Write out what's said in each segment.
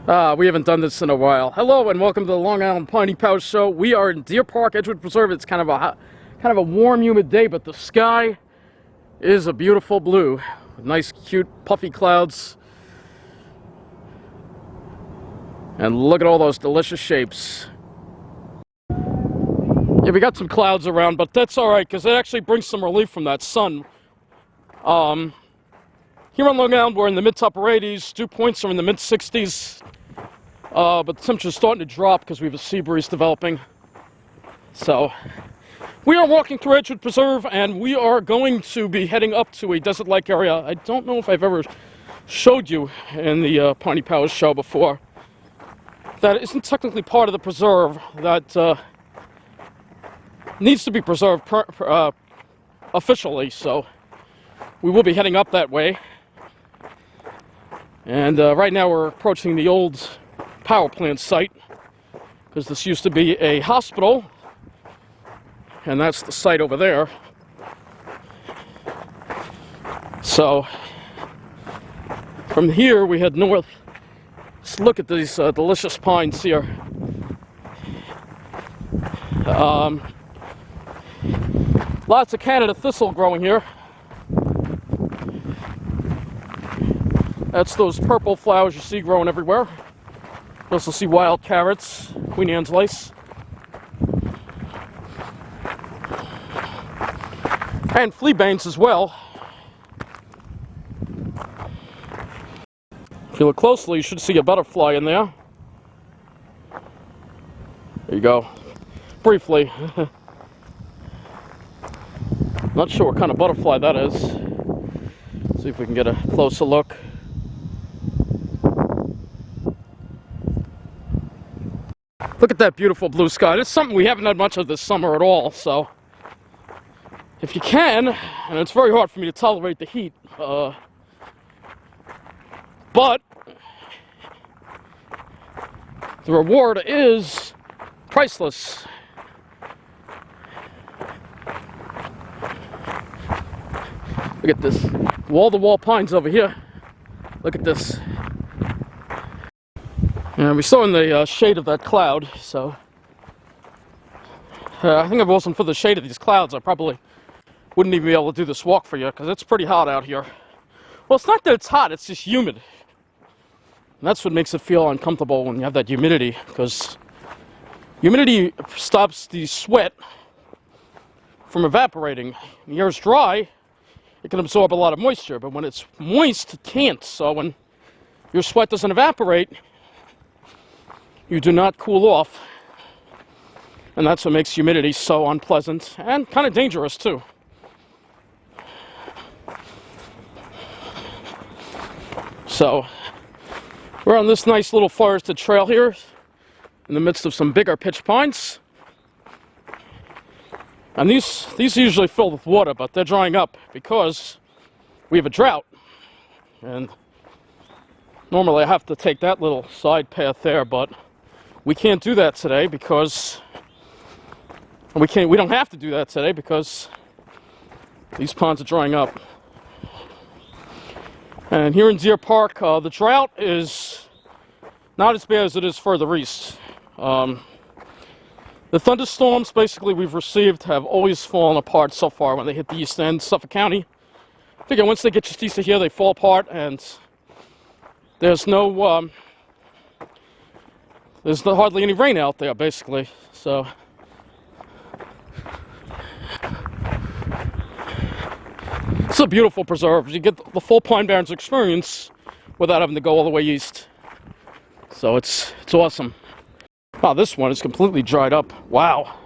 We haven't done this in a while. Hello and welcome to the Long Island Piney Power Show. We are in Deer Park, Edgewood Preserve. It's kind of a warm, humid day, but the sky is a beautiful blue with nice, cute, puffy clouds. And look at all those delicious shapes. Yeah, we got some clouds around, but that's all right because it actually brings some relief from that sun. Here on Long Island, we're in the mid to upper 80s. Dew points are in the mid 60s. But the temperature's starting to drop because we have a sea breeze developing. So, we are walking through Edgewood Preserve, and we are going to be heading up to a desert-like area. I don't know if I've ever showed you in the Piney Power Show before. That isn't technically part of the preserve. That needs to be preserved officially. So, we will be heading up that way. And right now we're approaching the old power plant site because this used to be a hospital, and that's the site over there. So from here we head north. Let's look at these delicious pines here. Lots of Canada thistle growing here. That's those purple flowers you see growing everywhere. You also see wild carrots, Queen Anne's lace. And fleabanes as well. If you look closely, you should see a butterfly in there. There you go. Briefly. Not sure what kind of butterfly that is. See if we can get a closer look. Look at that beautiful blue sky. It's something we haven't had much of this summer at all, so if you can, and it's very hard for me to tolerate the heat, but the reward is priceless. Look at this. Wall-to-wall pines over here. Look at this. Yeah, we're still in the shade of that cloud, so I think if it wasn't for the shade of these clouds, I probably wouldn't even be able to do this walk for you, because it's pretty hot out here. Well, it's not that it's hot, it's just humid. And that's what makes it feel uncomfortable when you have that humidity, because humidity stops the sweat from evaporating. When the air's dry, it can absorb a lot of moisture, but when it's moist, it can't. So when your sweat doesn't evaporate, you do not cool off, and that's what makes humidity so unpleasant and kind of dangerous too. So we're on this nice little forested trail here in the midst of some bigger pitch pines, and these are usually filled with water, but they're drying up because we have a drought. And normally I have to take that little side path there, but we can't do that today because we don't have to do that today because these ponds are drying up. And here in Deer Park, the drought is not as bad as it is further east. The thunderstorms basically we've received have always fallen apart so far when they hit the east end, Suffolk County. I figure once they get just east of here, they fall apart, and there's hardly any rain out there, basically. So it's a beautiful preserve. You get the full Pine Barrens experience without having to go all the way east. So it's awesome. Wow, this one is completely dried up. Wow.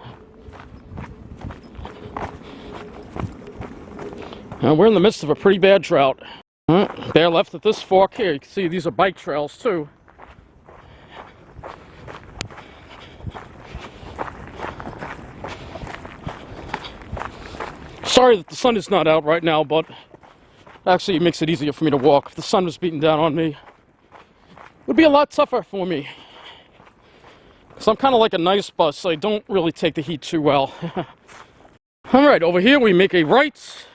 And we're in the midst of a pretty bad drought. They're left at this fork here. You can see these are bike trails too. Sorry that the sun is not out right now, but actually it makes it easier for me to walk. If the sun was beating down on me, it would be a lot tougher for me. So I'm kind of like a nice bus, so I don't really take the heat too well. Alright, over here we make a right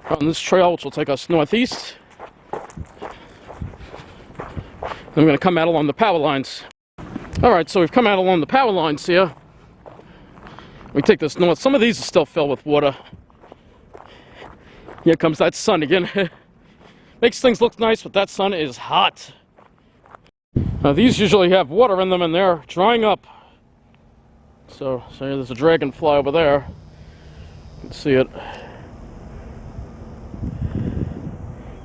on this trail, which will take us northeast. Then we're going to come out along the power lines. Alright, so we've come out along the power lines here. We take this north. Some of these are still filled with water. Here comes that sun again. Makes things look nice, but that sun is hot. Now these usually have water in them and they're drying up. So there's a dragonfly over there. You can see it.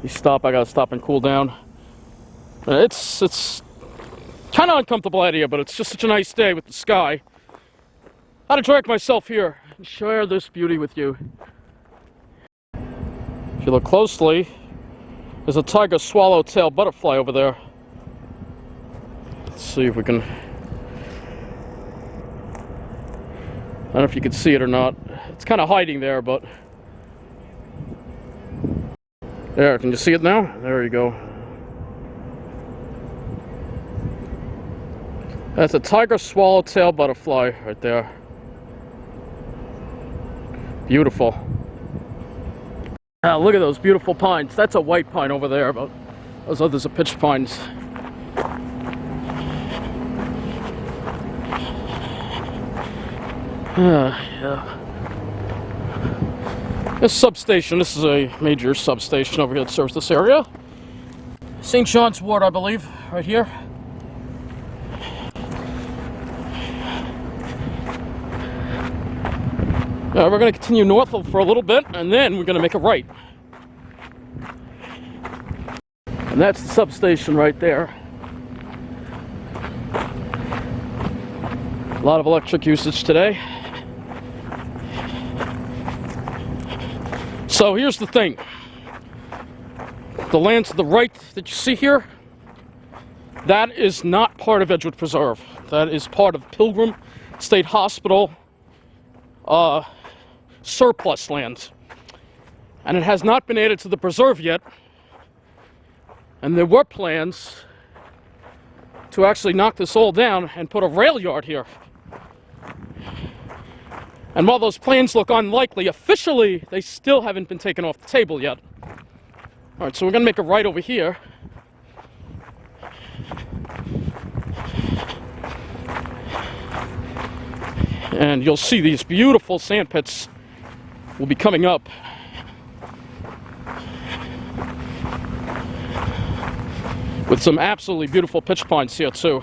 You stop, I gotta stop and cool down. It's kind of uncomfortable out here, but it's just such a nice day with the sky. I had to drag myself here and share this beauty with you. If you look closely, there's a tiger swallowtail butterfly over there. Let's see if we can... I don't know if you can see it or not. It's kind of hiding there, but... There, can you see it now? There you go. That's a tiger swallowtail butterfly right there. Beautiful. Look at those beautiful pines. That's a white pine over there, but those others are pitch pines. Yeah. This substation, this is a major substation over here that serves this area. St. John's Ward, I believe, right here. We're going to continue north for a little bit, and then we're going to make a right. And that's the substation right there. A lot of electric usage today. So here's the thing. The land to the right that you see here, that is not part of Edgewood Preserve. That is part of Pilgrim State Hospital surplus land. And it has not been added to the preserve yet. And there were plans to actually knock this all down and put a rail yard here. And while those plans look unlikely, officially, they still haven't been taken off the table yet. Alright, so we're going to make a right over here. And you'll see these beautiful sand pits will be coming up. With some absolutely beautiful pitch pines here too.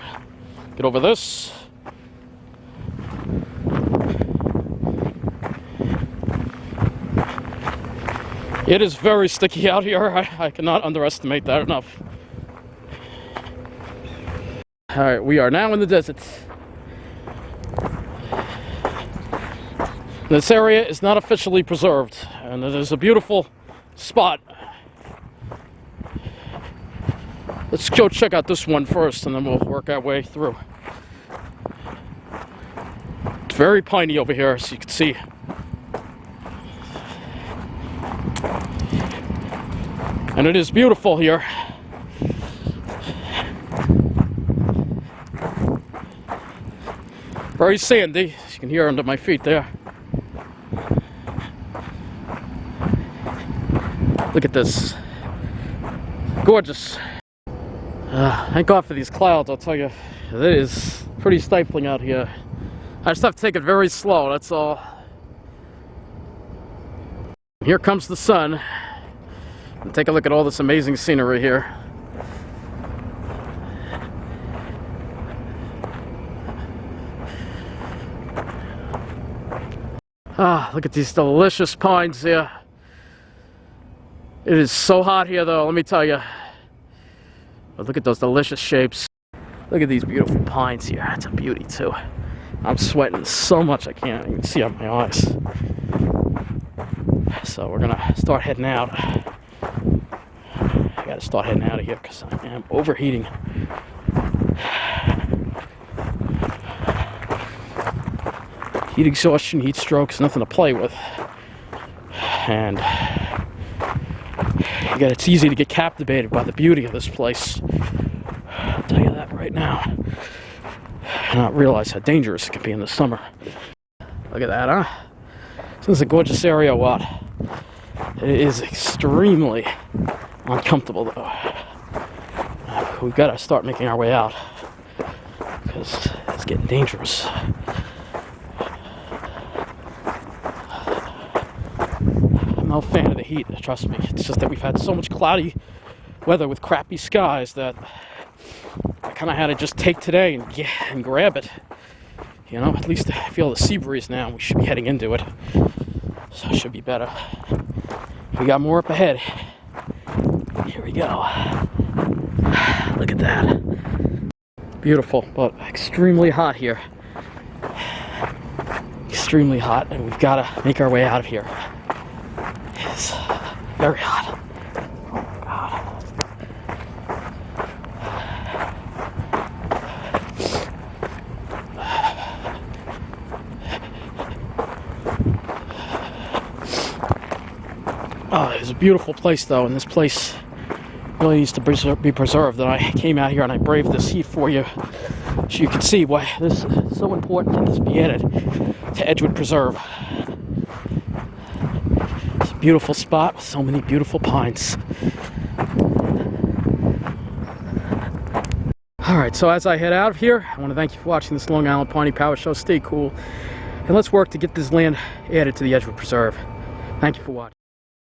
Get over this. It is very sticky out here. I cannot underestimate that enough. Alright, we are now in the desert. This area is not officially preserved, and it is a beautiful spot. Let's go check out this one first, and then we'll work our way through. It's very piney over here, as you can see. And it is beautiful here. Very sandy, as you can hear under my feet there. Look at this. Gorgeous. Thank God for these clouds, I'll tell you. It is pretty stifling out here. I just have to take it very slow, that's all. Here comes the sun. And take a look at all this amazing scenery here. Look at these delicious pines here. It is so hot here though, let me tell you. But look at those delicious shapes. Look at these beautiful pines here. That's a beauty too. I'm sweating so much I can't even see out my eyes. So we're gonna start heading out. I gotta start heading out of here because I am overheating. Heat exhaustion, heat strokes, nothing to play with. And again, it's easy to get captivated by the beauty of this place. I'll tell you that right now. And not realize how dangerous it can be in the summer. Look at that, huh? This is a gorgeous area, what? It is extremely uncomfortable though. we've got to start making our way out because it's getting dangerous. I'm no fan of the heat, trust me. It's just that we've had so much cloudy weather with crappy skies that I kind of had to just take today and grab it. You know, at least I feel the sea breeze now. We should be heading into it, so it should be better. We got more up ahead. Here we go. Look at that. Beautiful, but extremely hot here. Extremely hot, and we've got to make our way out of here. It's very hot. Oh my God. Oh, it's a beautiful place though, and this place really needs to be preserved. And I came out here and I braved this heat for you, so you can see why this is so important that this be added to Edgewood Preserve. It's a beautiful spot with so many beautiful pines. Alright, so as I head out of here, I want to thank you for watching this Long Island Piney Power Show. Stay cool, and let's work to get this land added to the Edgewood Preserve. Thank you for watching.